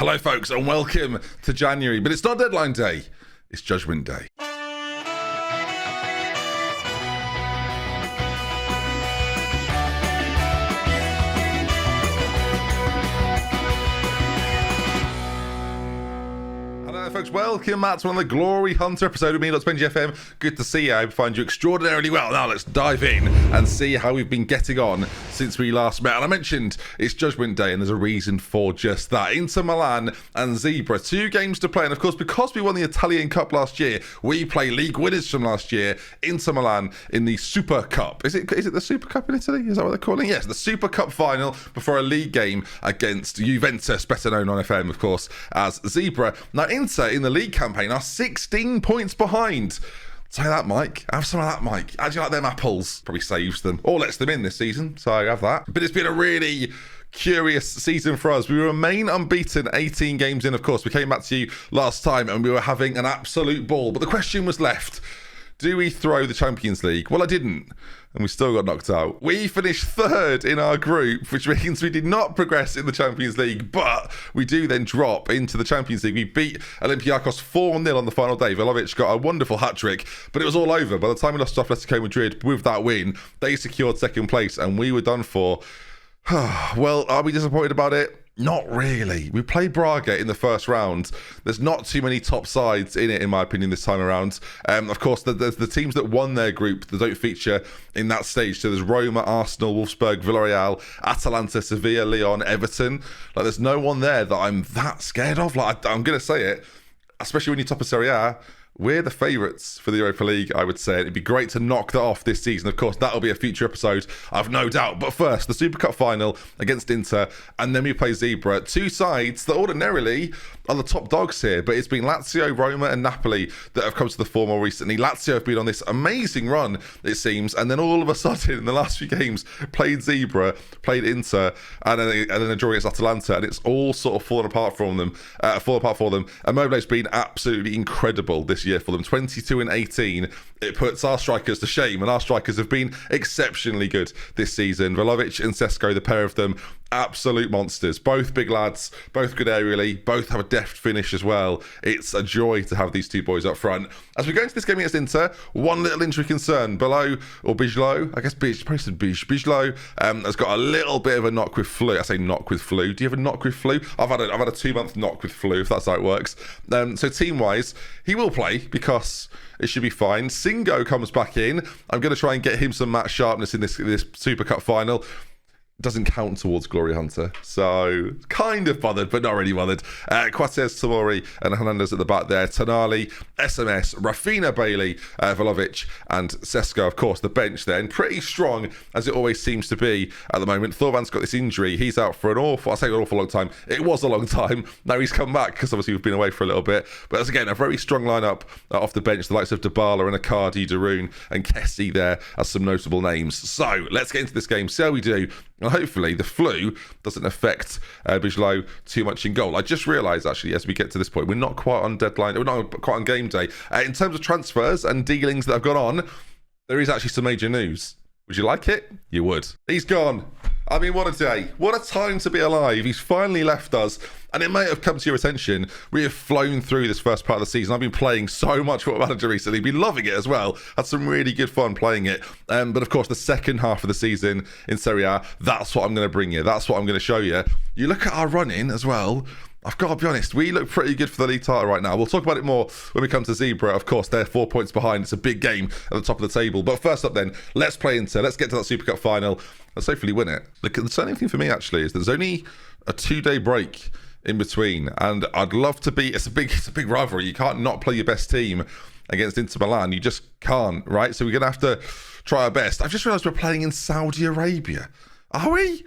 Hello folks and welcome to January, but it's not deadline day, it's Judgment Day. Folks, welcome back to another Glory Hunter episode of me, DoctorBenjy FM. Good to see you. I find you extraordinarily well. Now let's dive in and see how we've been getting on since we last met. And I mentioned it's Judgment Day, and there's a reason for just that. Inter Milan and Zebre, 2 games to play. And of course, because we won the Italian Cup last year, we play league winners from last year, Inter Milan, in the Super Cup. Is it the Super Cup in Italy? Is that what they're calling it? Yes, the Super Cup final before a league game against Juventus, better known on FM, of course, as Zebre. Now, Inter in the league campaign are 16 points behind. Say that, Mike. Have some of that, Mike. How do you like them apples? Probably saves them or lets them in this season, so have that. But it's been a really curious season for us. We remain unbeaten 18 games in, of course. We came back to you last time and we were having an absolute ball. But the question was left, do we throw the Champions League? Well, I didn't. And we still got knocked out. We finished 3rd in our group, which means we did not progress in the Champions League, but we do then drop into the Champions League. We beat Olympiacos 4-0 on the final day. Vlahovic got a wonderful hat-trick, but it was all over. By the time we lost to Atletico Madrid with that win, they secured 2nd place and we were done for. Well, are we disappointed about it? Not really. We played Braga in the first round. There's not too many top sides in it, in my opinion, this time around. Of course, the teams that won their group that don't feature in that stage. So there's Roma, Arsenal, Wolfsburg, Villarreal, Atalanta, Sevilla, Lyon, Everton. Like, there's no one there that I'm that scared of. Like, I'm going to say it, especially when you top a Serie A. We're the favourites for the Europa League, I would say. It'd be great to knock that off this season. Of course, that'll be a future episode, I've no doubt. But first, the Super Cup final against Inter, and then we play Zebre. 2 sides that ordinarily are the top dogs here, but it's been Lazio, Roma and Napoli that have come to the fore more recently. Lazio have been on this amazing run, it seems, and then all of a sudden, in the last few games, played Zebre, played Inter, and then a draw against Atalanta, and it's all sort of fallen apart for them. And Immobile's been absolutely incredible this year for them. 22 and 18. It puts our strikers to shame, and our strikers have been exceptionally good this season. Vlahovic and Sesko, the pair of them, absolute monsters. Both big lads, both good aerially, both have a deft finish as well. It's a joy to have these 2 boys up front. As we go into this game against Inter, one little injury concern. Bijlow, I guess Bijlow has got a little bit of a knock with flu. I say knock with flu. Do you have a knock with flu? I've had a 2-month knock with flu, if that's how it works. So team-wise, he will play because it should be fine. Singo comes back in. I'm going to try and get him some match sharpness in this Super Cup final. Doesn't count towards Glory Hunter, so kind of bothered, but not really bothered. Quates, Tomori and Hernandez at the back there. Tonali, SMS, Rafinha, Bailey, Vlahovic and Sesko, of course, the bench there, and pretty strong as it always seems to be at the moment. Thorvan's got this injury. He's out for an awful long time. It was a long time. Now he's come back because obviously we've been away for a little bit. But that's, again, a very strong lineup off the bench. The likes of Dybala and Icardi, Darun and Kessie there as some notable names. So let's get into this game, see how we do. And hopefully the flu doesn't affect Bijlow too much in goal. I just realised, actually, as we get to this point, we're not quite on deadline. We're not quite on game day. In terms of transfers and dealings that have gone on, there is actually some major news. Would you like it? You would. He's gone. I mean, what a day. What a time to be alive. He's finally left us. And it may have come to your attention, we have flown through this first part of the season. I've been playing so much Football Manager recently, been loving it as well. Had some really good fun playing it. But of course, the second half of the season in Serie A, that's what I'm going to bring you. That's what I'm going to show you. You look at our running as well. I've got to be honest, we look pretty good for the league title right now. We'll talk about it more when we come to Zebre. Of course, they're 4 points behind. It's a big game at the top of the table. But first up then, let's play Inter. Let's get to that Super Cup final. Let's hopefully win it. The concerning thing for me, actually, is there's only a 2-day break in between. And I'd love to be... It's a big rivalry. You can't not play your best team against Inter Milan. You just can't, right? So we're going to have to try our best. I've just realised we're playing in Saudi Arabia. Are we?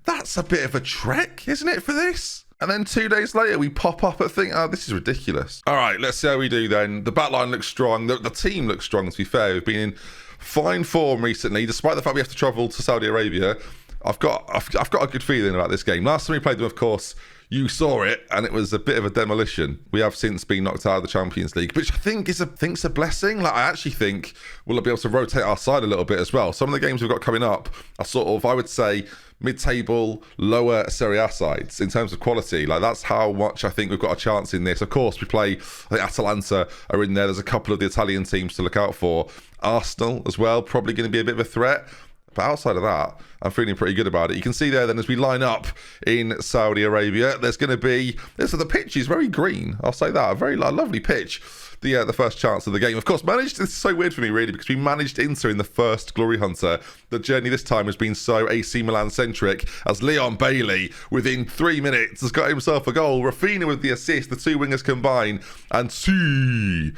That's a bit of a trek, isn't it, for this? And then 2 days later, we pop up and think, oh, this is ridiculous. All right, let's see how we do then. The backline looks strong. The team looks strong, to be fair. We've been in fine form recently, despite the fact we have to travel to Saudi Arabia. I've got a good feeling about this game. Last time we played them, of course, You saw it, and it was a bit of a demolition. We have since been knocked out of the Champions League, which I think is a blessing. Like, I actually think we'll be able to rotate our side a little bit as well. Some of the games we've got coming up are sort of, I would say, mid-table, lower Serie A sides in terms of quality. Like, that's how much I think we've got a chance in this. Of course, we play, I think Atalanta are in there. There's a couple of the Italian teams to look out for. Arsenal as well, probably going to be a bit of a threat. But outside of that, I'm feeling pretty good about it. You can see there then as we line up in Saudi Arabia, there's going to be... the pitch is very green. I'll say that. A very lovely pitch. The first chance of the game. Of course, this is so weird for me, really, because we managed Inter in the first Glory Hunter. The journey this time has been so AC Milan-centric as Leon Bailey, within 3 minutes, has got himself a goal. Rafinha with the assist, the two wingers combine, and see...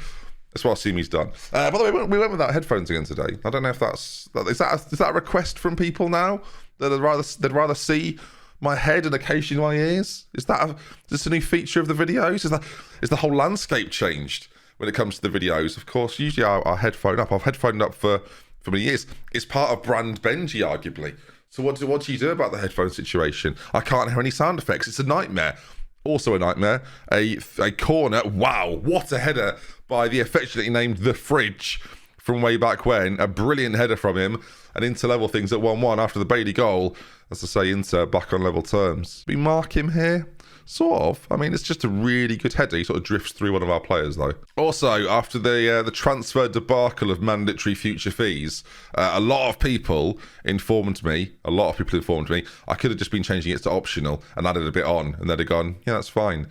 That's what Simi's done. By the way, we went without headphones again today. I don't know if is that a request from people now that they'd rather see my head and occasionally my ears. Is this a new feature of the videos? Is the whole landscape changed when it comes to the videos? Of course, usually I'll headphone up. I've headphoned up for many years. It's part of brand Benjy, arguably. So what do you do about the headphone situation? I can't hear any sound effects. It's a nightmare. Also a nightmare. A corner. Wow, what a header by the affectionately named The Fridge from way back when. A brilliant header from him. And Inter level things at 1-1 after the Bailey goal. As I say, Inter back on level terms. We mark him here? Sort of. I mean, it's just a really good header. He sort of drifts through one of our players, though. Also, after the transfer debacle of mandatory future fees, a lot of people informed me, I could have just been changing it to optional and added a bit on, and they'd have gone, yeah, that's fine.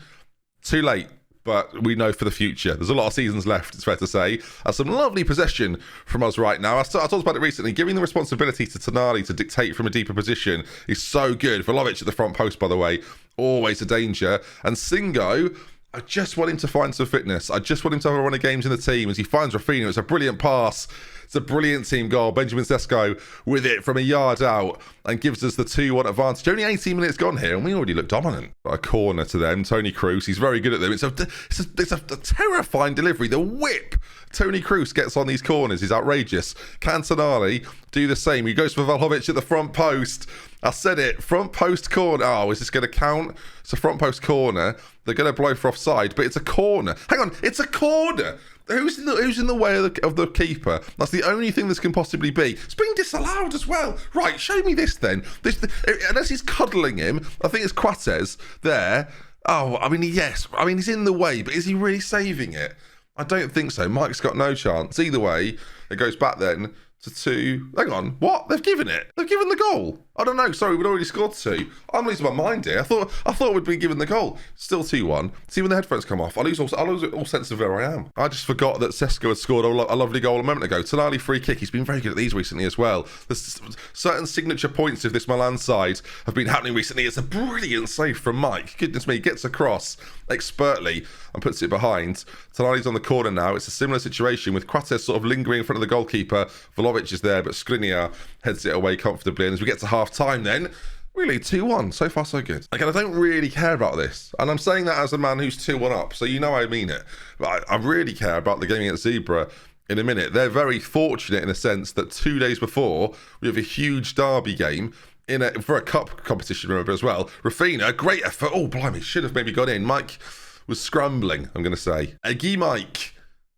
Too late. But we know for the future. There's a lot of seasons left, it's fair to say. Some lovely possession from us right now. I talked about it recently. Giving the responsibility to Tonali to dictate from a deeper position is so good. Vlahovic at the front post, by the way, always a danger. And Singo, I just want him to find some fitness. I just want him to have a run of games in the team. As he finds Rafinha, it's a brilliant pass. It's a brilliant team goal. Benjamin Sesko with it from a yard out and gives us the 2-1 advantage. Only 18 minutes gone here, and we already look dominant. A corner to them. Tony Kroos, he's very good at them. It's a terrifying delivery. The whip Tony Kroos gets on these corners is outrageous. Can Tonali do the same? He goes for Vlahovic at the front post. I said it. Front post corner. Oh, is this going to count? It's a front post corner. They're going to blow for offside, but it's a corner. Hang on, it's a corner. Who's in the way of the keeper? That's the only thing this can possibly be. It's being disallowed as well. Right, show me this then. Unless he's cuddling him, I think it's Quates there. Oh, I mean, yes. I mean, he's in the way, but is he really saving it? I don't think so. Mike's got no chance. Either way, it goes back then to 2. Hang on, what? They've given it. They've given the goal. I don't know. Sorry, we'd already scored 2. I'm losing my mind here. I thought we'd been given the goal. Still 2-1. See, when the headphones come off, I lose all sense of where I am. I just forgot that Sesko had scored a lovely goal a moment ago. Tonali free kick. He's been very good at these recently as well. There's certain signature points of this Milan side have been happening recently. It's a brilliant save from Mike. Goodness me, gets across expertly and puts it behind. Tonali's on the corner now. It's a similar situation with Quates sort of lingering in front of the goalkeeper. Vlahovic is there, but Skriniar heads it away comfortably. And as we get to half-time then, really, 2-1. So far, so good. Again, I don't really care about this. And I'm saying that as a man who's 2-1 up, so you know I mean it. But I really care about the game against Zebre in a minute. They're very fortunate in a sense that 2 days before, we have a huge derby game for a cup competition, remember, as well. Rafinha, great effort. Oh, blimey, should have maybe got in. Mike was scrambling, I'm going to say. Eggy Mike.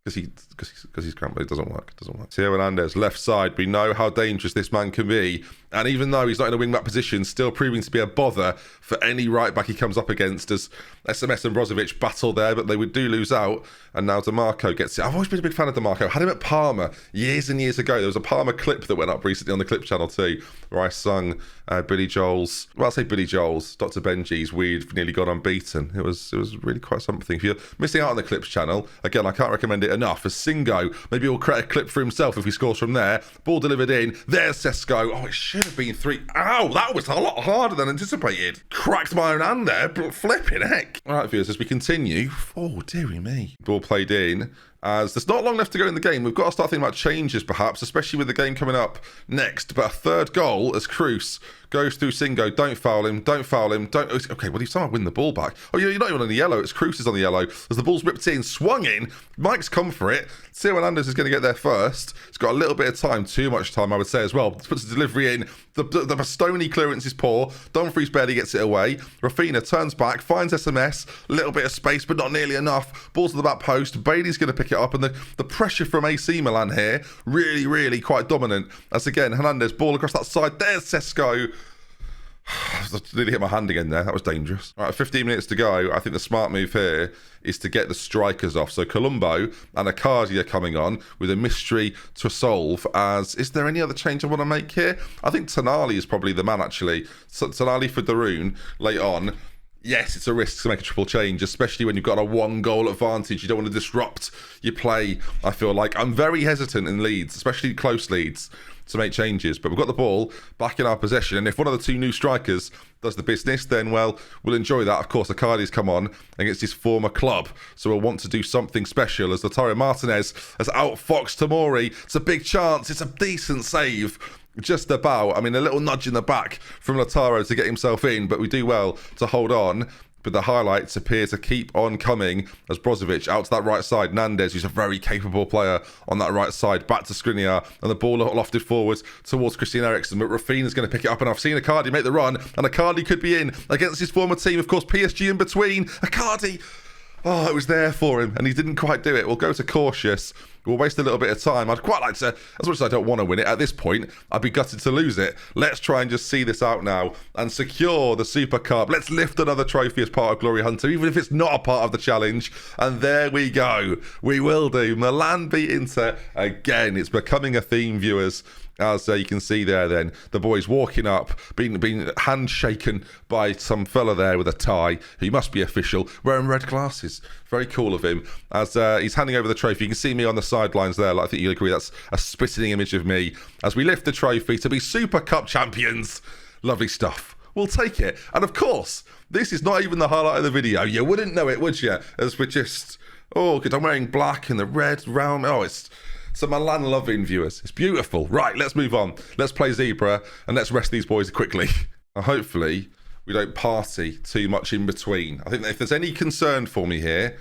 Because he's scrambling, it doesn't work. Theo Hernandez, left side. We know how dangerous this man can be. And even though he's not in a wing-back position, still proving to be a bother for any right-back he comes up against, as SMS and Brozovic battle there, but they do lose out. And now DeMarco gets it. I've always been a big fan of DeMarco. Had him at Parma years and years ago. There was a Parma clip that went up recently on the Clip channel too, where I sung Billy Joel's, well, I'll say Billy Joel's, DoctorBenjy's We've Nearly Gone Unbeaten. It was really quite something. If you're missing out on the Clips channel, again, I can't recommend it enough. As Singo, maybe he'll create a clip for himself if he scores from there. Ball delivered in. There's Sesko. Oh, it should have been 3. Ow, that was a lot harder than anticipated. Cracked my own hand there, but flipping heck. All right, viewers, as we continue. Oh, dearie me. Ball played in. as there's not long left to go in the game. We've got to start thinking about changes, perhaps, especially with the game coming up next. But a third goal as Cruz goes through Singo. Don't foul him. Don't foul him. Don't. Okay, well, he's somehow win the ball back. Oh, you're not even on the yellow. It's Cruz is on the yellow. As the ball's ripped in, swung in. Mike's come for it. Theo Hernandez is going to get there first. He's got a little bit of time, too much time, I would say, as well. Puts the delivery in. The Bastoni clearance is poor. Dumfries barely gets it away. Rafinha turns back, finds SMS. A little bit of space, but not nearly enough. Ball to the back post. Bailey's going to pick it up, and the pressure from AC Milan here, really, really quite dominant. As again, Hernandez, ball across that side. There's Sesko. I nearly hit my hand again there. That was dangerous. All right, 15 minutes to go. I think the smart move here is to get the strikers off. So Colombo and Icardi are coming on with a mystery to solve. Is there any other change I want to make here? I think Tonali is probably the man, actually. So Tonali for Darun late on. Yes, it's a risk to make a triple change, especially when you've got a 1-goal advantage. You don't want to disrupt your play, I feel like. I'm very hesitant in leads, especially close leads, to make changes. But we've got the ball back in our possession, and if one of the two new strikers does the business, then, well, we'll enjoy that. Of course, Icardi's come on against his former club, so we'll want to do something special as Lautaro Martinez has outfoxed Tomori. It's a big chance. It's a decent save. Just about. I mean, a little nudge in the back from Lautaro to get himself in, but we do well to hold on. But the highlights appear to keep on coming as Brozovic out to that right side. Nandez, who's a very capable player on that right side, back to Skriniar, and the ball lofted forwards towards Christian Eriksen. But Rafinha's going to pick it up, and I've seen Icardi make the run, and Icardi could be in against his former team. Of course, PSG in between. Icardi, oh, it was there for him, and he didn't quite do it. We'll go to cautious. We'll waste a little bit of time. I'd quite like to, as much as I don't want to win it, at this point, I'd be gutted to lose it. Let's try and just see this out now and secure the Super Cup. Let's lift another trophy as part of Glory Hunter, even if it's not a part of the challenge. And there we go. We will do. Milan beat Inter again. It's becoming a theme, viewers. As you can see there then, the boys walking up, being handshaken by some fella there with a tie, who must be official, wearing red glasses. Very cool of him. As he's handing over the trophy, you can see me on the sidelines there. Like, I think you'll agree that's a spitting image of me. As we lift the trophy to be Super Cup champions. Lovely stuff. We'll take it. And of course, this is not even the highlight of the video. You wouldn't know it, would you? As we're just, oh, good, I'm wearing black and the red round. Oh, it's some Milan loving, viewers. It's beautiful. Right, let's move on. Let's play Zebre and let's rest these boys quickly. Hopefully, we don't party too much in between. I think that if there's any concern for me here,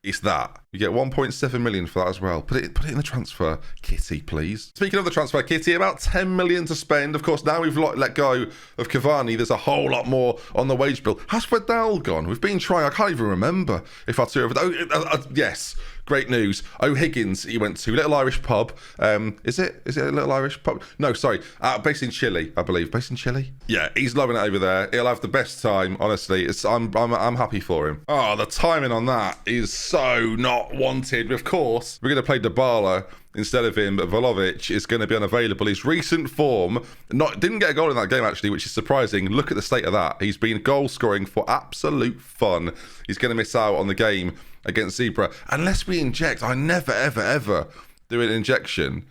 it's that. You get 1.7 million for that as well. Put it in the transfer kitty, please. Speaking of the transfer kitty, about 10 million to spend. Of course, now we've let go of Cavani, there's a whole lot more on the wage bill. How's Vidal gone? We've been trying. I can't even remember if I threw over. Yes. Great news. O'Higgins, he went to Little Irish Pub. Is it a Little Irish Pub? No, sorry. Based in Chile, I believe. Based in Chile? Yeah, he's loving it over there. He'll have the best time, honestly. I'm happy for him. Oh, the timing on that is so not wanted. Of course, we're going to play Dybala instead of him, but Vlahovic is going to be unavailable. His recent form, didn't get a goal in that game, actually, which is surprising. Look at the state of that. He's been goal scoring for absolute fun. He's going to miss out on the game against Zebre. Unless we inject, I never, ever, ever do an injection.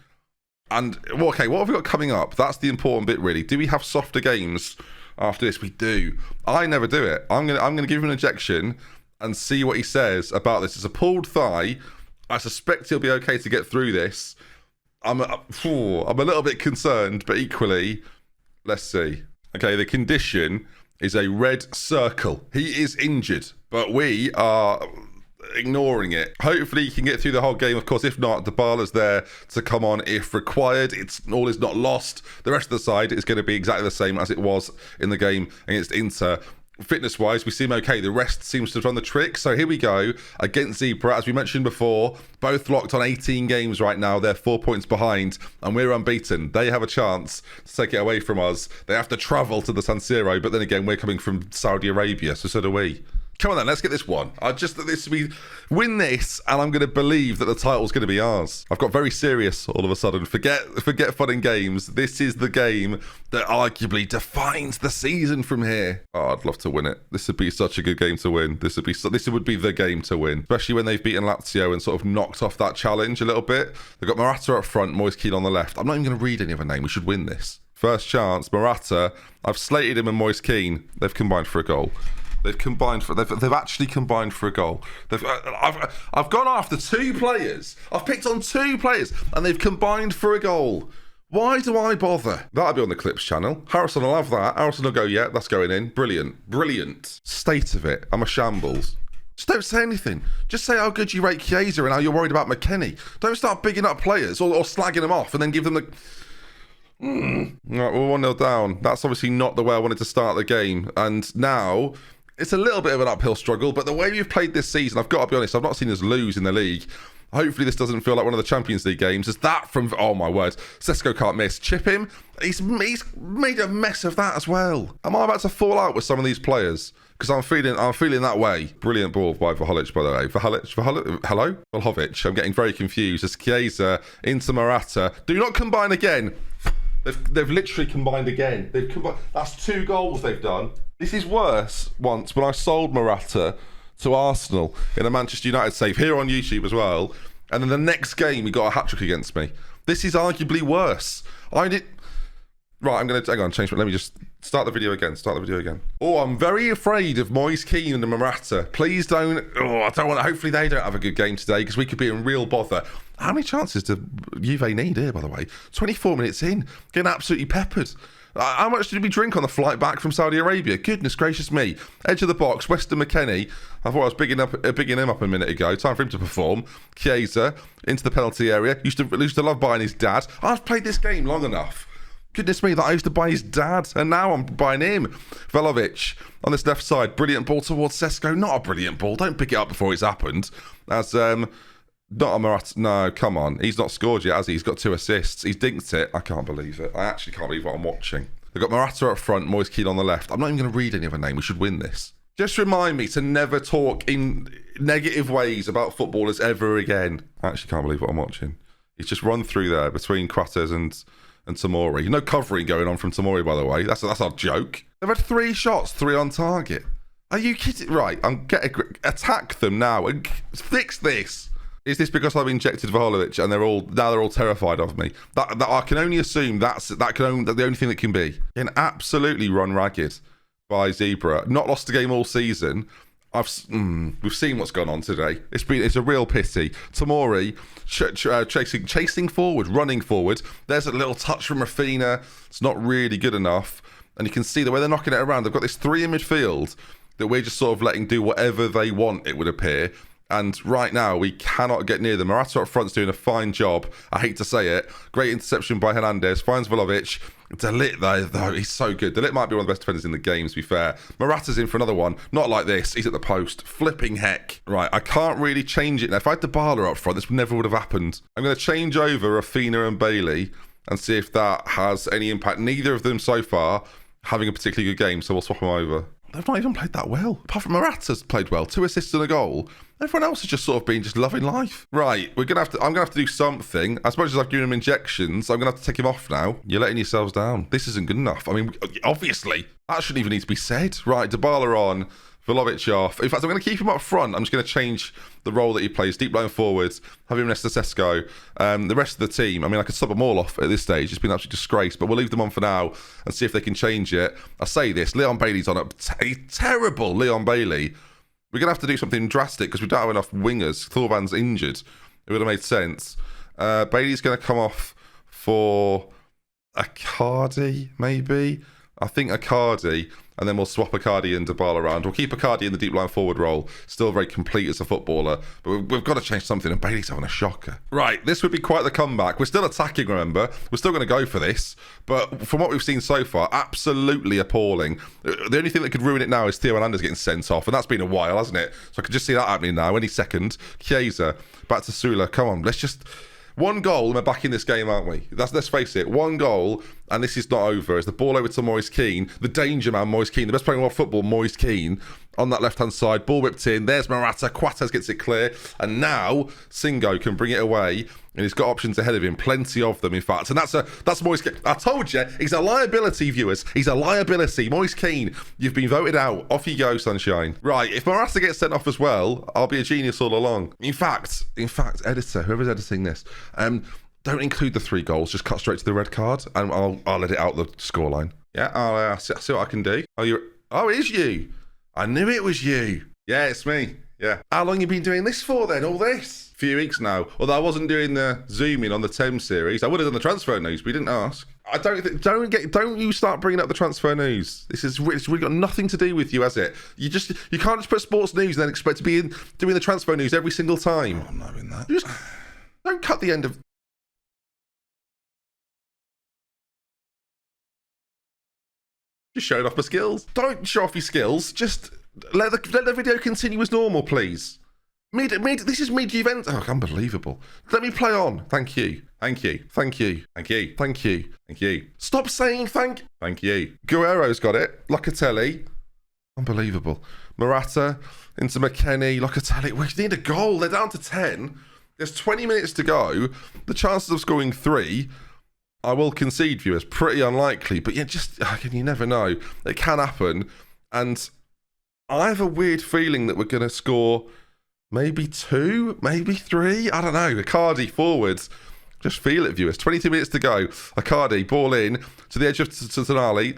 And, well, okay, what have we got coming up? That's the important bit, really. Do we have softer games after this? We do. I never do it. I'm gonna give him an injection and see what he says about this. It's a pulled thigh. I suspect he'll be okay to get through this. I'm a little bit concerned, but equally, let's see. Okay, the condition is a red circle. He is injured, but we are ignoring it. Hopefully he can get through the whole game. Of course, if not, Dybala's there to come on if required. All is not lost. The rest of the side is going to be exactly the same as it was in the game against Inter. Fitness wise, we seem okay. The rest seems to have done the trick. So here we go against Zebre. As we mentioned before, both locked on 18 games right now. They're 4 points behind and we're unbeaten. They have a chance to take it away from us. They have to travel to the San Siro, but then again, we're coming from Saudi Arabia, so do we. Come on then, let's get this one. Win this, and I'm going to believe that the title's going to be ours. I've got very serious all of a sudden. Forget fun and games. This is the game that arguably defines the season from here. Oh, I'd love to win it. This would be such a good game to win. This would be the game to win, especially when they've beaten Lazio and sort of knocked off that challenge a little bit. They've got Morata up front, Moise Kean on the left. I'm not even going to read any other name. We should win this. First chance, Morata. I've slated him and Moise Kean. They've combined for a goal. They've combined for. They've actually combined for a goal. I've gone after 2 players. I've picked on 2 players, and they've combined for a goal. Why do I bother? That'll be on the Clips channel. Harrison will have that. Harrison will go, yeah, that's going in. Brilliant. Brilliant. State of it. I'm a shambles. Just don't say anything. Just say how good you rate Chiesa and how you're worried about McKennie. Don't start bigging up players or slagging them off and then give them the... Right, we're 1-0 down. That's obviously not the way I wanted to start the game. And now, it's a little bit of an uphill struggle, but the way we've played this season, I've got to be honest, I've not seen us lose in the league. Hopefully this doesn't feel like one of the Champions League games. Is that from... Oh, my word. Sesko can't miss. Chip him. He's made a mess of that as well. Am I about to fall out with some of these players? Because I'm feeling that way. Brilliant ball by Vlahovic, by the way. Hello? Vlahovic. I'm getting very confused. It's Chiesa into Morata. Do not combine again. They've literally combined again. That's 2 goals they've done. This is worse once when I sold Morata to Arsenal in a Manchester United save here on YouTube as well, and then the next game he got a hat-trick against me. This is arguably worse. Right, I'm going to... Hang on, change... Let me just start the video again. Oh, I'm very afraid of Moise Kean and Morata. Please don't... Oh, I don't want to... Hopefully they don't have a good game today because we could be in real bother. How many chances do Juve need here, by the way? 24 minutes in. Getting absolutely peppered. How much did we drink on the flight back from Saudi Arabia? Goodness gracious me. Edge of the box, Weston McKennie. I thought I was bigging him up a minute ago. Time for him to perform. Chiesa into the penalty area. Used to love buying his dad. I've played this game long enough. Goodness me, that I used to buy his dad, and now I'm buying him. Vlahovic on this left side. Brilliant ball towards Sesko. Not a brilliant ball. Don't pick it up before it's happened. As not a Morata. No, come on. He's not scored yet, has he? He's got 2 assists. He's dinked it. I can't believe it. I actually can't believe what I'm watching. They've got Morata up front, Moise Kean on the left. I'm not even going to read any other name. We should win this. Just remind me to never talk in negative ways about footballers ever again. I actually can't believe what I'm watching. He's just run through there between Kratos and Tomori. No covering going on from Tomori, by the way. That's our joke. They've had 3 shots, 3 on target. Are you kidding? Right, attack them now and fix this. Is this because I've injected Vlahovic and they're all terrified of me? That I can only assume that's the only thing that can be. Getting absolutely run ragged by Zebre. Not lost a game all season. We've seen what's gone on today. It's a real pity. Tomori chasing forward, running forward. There's a little touch from Rafinha. It's not really good enough. And you can see the way they're knocking it around. They've got this 3 in midfield that we're just sort of letting do whatever they want, it would appear. And right now, we cannot get near them. Morata up front's doing a fine job. I hate to say it. Great interception by Hernandez. Finds Vlahovic. De Ligt, though, he's so good. De Ligt might be one of the best defenders in the game, to be fair. Morata's in for another one. Not like this. He's at the post. Flipping heck. Right, I can't really change it now. If I had Dybala up front, this never would have happened. I'm going to change over Rafinha and Bailey and see if that has any impact. Neither of them so far having a particularly good game, so we'll swap them over. They've not even played that well. Apart from Morata's played well. 2 assists and a goal. Everyone else has just sort of been just loving life. Right, I'm gonna have to do something. As much as I've given him injections, I'm gonna have to take him off now. You're letting yourselves down. This isn't good enough. I mean, obviously, that shouldn't even need to be said. Right, Dybala on, Vlahovic off. In fact, I'm going to keep him up front. I'm just going to change the role that he plays. Deep line forwards, have him next to Sesko. The rest of the team, I mean, I could sub them all off at this stage. It's been an absolute disgrace, but we'll leave them on for now and see if they can change it. I say this, Leon Bailey's on a terrible Leon Bailey. We're going to have to do something drastic because we don't have enough wingers. Thorvan's injured. It would have made sense. Bailey's going to come off for Icardi, maybe. I think Icardi, and then we'll swap Icardi and Dybala around. We'll keep Icardi in the deep line forward role. Still very complete as a footballer, but we've got to change something, and Bailey's having a shocker. Right, this would be quite the comeback. We're still attacking, remember. We're still going to go for this, but from what we've seen so far, absolutely appalling. The only thing that could ruin it now is Theo Hernandez getting sent off, and that's been a while, hasn't it? So I could just see that happening now any second. Chiesa, back to Sula. Come on, let's just... One goal and we're back in this game, aren't we? Let's face it, one goal and this is not over. As the ball over to Moise Kean, the danger man Moise Kean, the best player in world football, Moise Kean, on that left-hand side, ball whipped in, there's Morata, Quates gets it clear, and now Singo can bring it away, and he's got options ahead of him, plenty of them in fact, and that's Moise Kean. I told you, he's a liability, viewers, he's a liability. Moise Kean, you've been voted out, off you go, sunshine. Right, if Morata gets sent off as well, I'll be a genius all along. In fact, editor, whoever's editing this, don't include the 3 goals, just cut straight to the red card, and I'll edit out the scoreline. Yeah, I'll see what I can do. Oh, it is you. I knew it was you. Yeah, it's me. Yeah. How long you been doing this for then, all this? A few weeks now. Although I wasn't doing the zooming on the Thames series. I would have done the transfer news, but we didn't ask. I don't you start bringing up the transfer news. It's really got nothing to do with you, has it? You can't just put sports news and then expect to be doing the transfer news every single time. Oh, I'm not in that. Just don't cut the end of... Just showing off my skills. Don't show off your skills. Just let the video continue as normal, please. This is mid-event. Oh, unbelievable. Let me play on. Thank you. Thank you. Thank you. Thank you. Thank you. Thank you. Stop saying thank you. Guerrero's got it. Locatelli. Unbelievable. Morata into McKennie. Locatelli. We need a goal. They're down to 10. There's 20 minutes to go. The chances of scoring 3, I will concede, viewers, pretty unlikely. But yeah, you never know. It can happen. And I have a weird feeling that we're going to score maybe 2, maybe 3. I don't know. Icardi forwards. Just feel it, viewers. 22 minutes to go. Icardi, ball in to the edge of Tonali,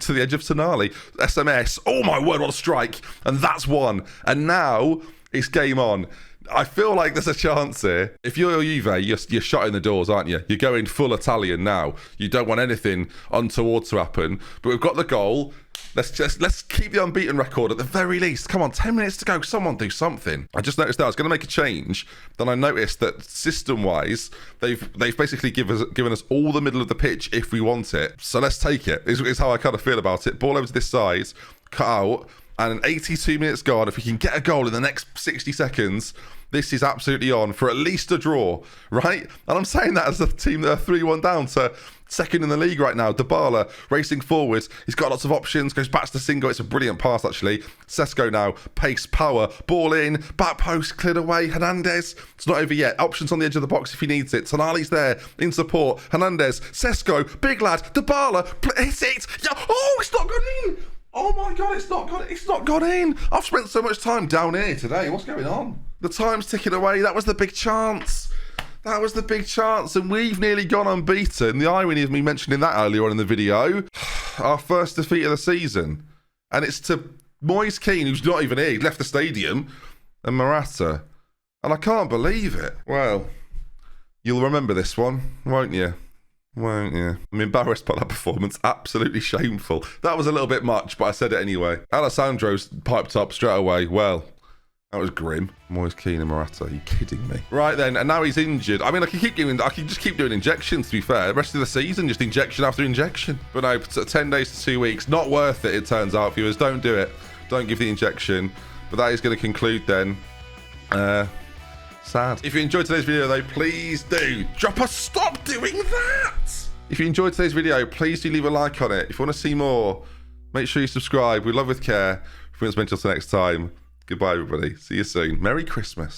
SMS. Oh my word, what a strike. And that's one. And now it's game on. I feel like there's a chance here. If you're Juve, you're shutting the doors, aren't you? You're going full Italian now. You don't want anything untoward to happen. But we've got the goal. Let's keep the unbeaten record at the very least. Come on, 10 minutes to go. Someone do something. I just noticed that I was going to make a change. Then I noticed that system-wise, they've basically given us all the middle of the pitch if we want it. So let's take it. Is how I kind of feel about it. Ball over to this side, cut out, and 82 minutes gone. If we can get a goal in the next 60 seconds, this is absolutely on for at least a draw, right? And I'm saying that as a team that are 3-1 down to second in the league right now. Dybala racing forwards. He's got lots of options. Goes back to the single. It's a brilliant pass, actually. Sesko now. Pace, power. Ball in. Back post. Cleared away. Hernandez. It's not over yet. Options on the edge of the box if he needs it. Tonali's there in support. Hernandez. Sesko. Big lad. Dybala. Hit it. Yeah. Oh, it's not gone in. Oh my God, it's not gone in. I've spent so much time down here today. What's going on? The time's ticking away. That was the big chance. That was the big chance, and we've nearly gone unbeaten. The irony of me mentioning that earlier on in the video. Our first defeat of the season. And it's to Moise Kean, who's not even here. He left the stadium. And Morata. And I can't believe it. Well, you'll remember this one, won't you? Won't you? I'm embarrassed by that performance. Absolutely shameful. That was a little bit much, but I said it anyway. Alessandro's piped up straight away. Well, that was grim. Moise Kean and Morata. Are you kidding me? Right then, and now he's injured. I mean, I can just keep doing injections, to be fair. The rest of the season, just injection after injection. But no, 10 days to 2 weeks. Not worth it, it turns out, viewers. Don't do it. Don't give the injection. But that is going to conclude then. Sad. If you enjoyed today's video, though, please do drop a stop doing that. If you enjoyed today's video, please do leave a like on it. If you want to see more, make sure you subscribe. We love with care. Until next time. Goodbye, everybody. See you soon. Merry Christmas.